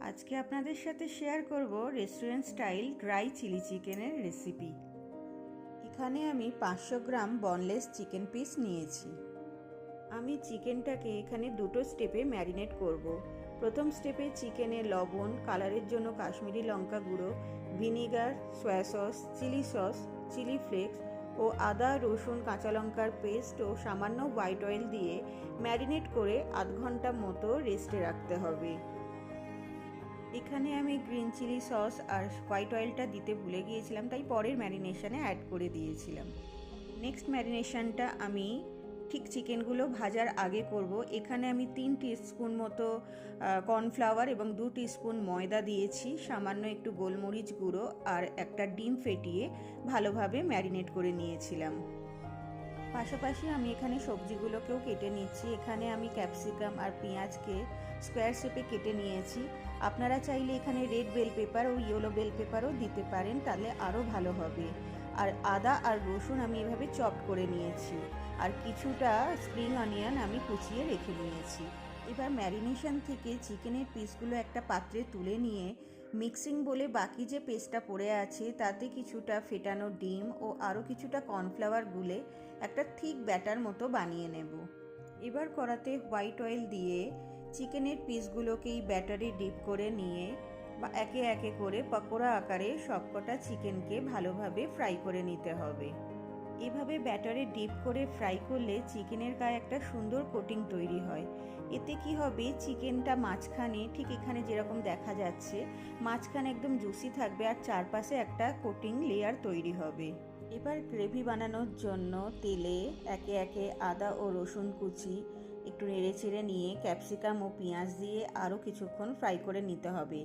আজকে আপনাদের সাথে শেয়ার করব রেস্টুরেন্ট স্টাইল ড্রাই চিলি চিকেনের রেসিপি। এখানে আমি 500 গ্রাম বনলেস চিকেন পিস নিয়েছি। আমি চিকেনটাকে এখানে দুটো স্টেপে ম্যারিনেট করব। প্রথম স্টেপে চিকেনে লবণ, কালারের জন্য কাশ্মীরি লঙ্কা গুঁড়ো, vinegar, soya sauce, chilli sauce, chilli flakes ও আদা, রসুন, কাঁচা লঙ্কার পেস্ট ও সামান্য হোয়াইট অয়েল দিয়ে ম্যারিনেট করে আধ ঘন্টা মতো রেস্টে রাখতে হবে। এখানে আমি গ্রিন চিলি সস আর হোয়াইট অয়েলটা দিতে ভুলে গিয়েছিলাম, তাই পরের ম্যারিনেশনে অ্যাড করে দিয়েছিলাম। নেক্সট ম্যারিনেশনটা আমি ঠিক চিকেনগুলো ভাজার আগে করব। এখানে আমি 3 টিস্পুন মতো কর্নফ্লাওয়ার এবং 2 টিস্পুন ময়দা দিয়েছি, সামান্য একটু গোলমরিচ গুঁড়ো আর একটা ডিম ফেটিয়ে ভালোভাবে ম্যারিনেট করে নিয়েছিলাম। পাশাপাশি আমি এখানে সবজিগুলোকেও কেটে নিচ্ছি। এখানে আমি ক্যাপসিকাম আর পেঁয়াজকে স্কোয়ার শেপে কেটে নিয়েছি। আপনারা চাইলে এখানে রেড বেল পেপার ও ইয়েলো বেল পেপারও দিতে পারেন, তাহলে আরও ভালো হবে। আর আদা আর রসুন আমি এভাবে চপ করে নিয়েছি, আর কিছুটা স্প্রিং অনিয়ন আমি কুচিয়ে রেখে নিয়েছি। এবার ম্যারিনেশন থেকে চিকেনের পিসগুলো একটা পাত্রে তুলে নিয়ে মিক্সিং বলে বাকি যে পেস্টটা পড়ে আছে তাতে কিছুটা ফেটানো ডিম ও আরও কিছুটা কর্নফ্লাওয়ার গুলে একটা থিক ব্যাটার মতো বানিয়ে নেব। এবার কড়াতে হোয়াইট অয়েল দিয়ে চিকেনের পিসগুলোকে এই ব্যাটারে ডিপ করে নিয়ে বা একে একে করে পকোড়া আকারে সবকটা চিকেনকে ভালোভাবে ফ্রাই করে নিতে হবে। এভাবে ব্যাটারে ডিপ করে ফ্রাই করলে চিকেনের গায়ে একটা সুন্দর কোটিং তৈরি হয়। এতে কি হবে, চিকেনটা মাঝখানে ঠিক এখানে যেরকম দেখা যাচ্ছে মাঝখানে একদম জুসি থাকবে আর চারপাশে একটা কোটিং লেয়ার তৈরি হবে। এবার গ্রেভি বানানোর জন্য তেলে একে একে আদা ও রসুন কুচি একটু নেড়ে চেড়ে নিয়ে ক্যাপসিকাম ও পেঁয়াজ দিয়ে আরও কিছুক্ষণ ফ্রাই করে নিতে হবে।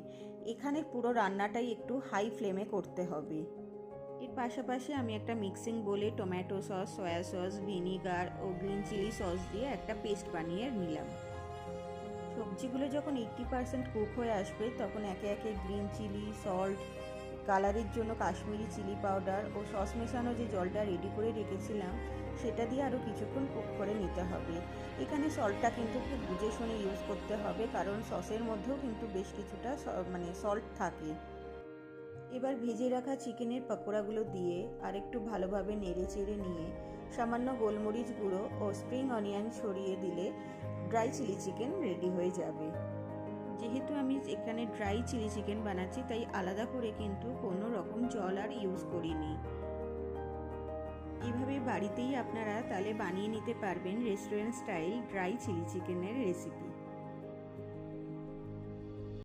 এখানে পুরো রান্নাটাই একটু হাই ফ্লেমে করতে হবে। এর পাশাপাশি আমি একটা মিক্সিং বোলে tomato sauce, soya sauce, vinegar ও গ্রিন চিলি সস দিয়ে একটা পেস্ট বানিয়ে নিলাম। সবজিগুলো যখন 80% কুক হয়ে আসবে তখন একে একে গ্রিন চিলি, সল্ট, কালারের জন্য কাশ্মীরি চিলি পাউডার ও সস মেশানো যে জলটা রেডি করে রেখেছিলাম সেটা দিয়ে আরও কিছুক্ষণ কুক করে নিতে হবে। এখানে সল্টটা কিন্তু খুব বুঝে শুনে ইউজ করতে হবে, কারণ সসের মধ্যেও কিন্তু বেশ কিছুটা সল্ট থাকে। এবার ভেজে রাখা চিকেনের পকোড়াগুলো দিয়ে আরেকটু ভালোভাবে নেড়ে চেড়ে নিয়ে সামান্য গোলমরিচ গুঁড়ো ও স্প্রিং অনিয়ন ছড়িয়ে দিলে ড্রাই চিলি চিকেন রেডি হয়ে যাবে। যেহেতু আমি এখানে ড্রাই চিলি চিকেন বানাচ্ছি তাই আলাদা করে কিন্তু কোনো রকম জল আর ইউজ করিনি। এইভাবে বাড়িতেই আপনারা তাহলে বানিয়ে নিতে পারবেন রেস্টুরেন্ট স্টাইল ড্রাই চিলি চিকেনের রেসিপি।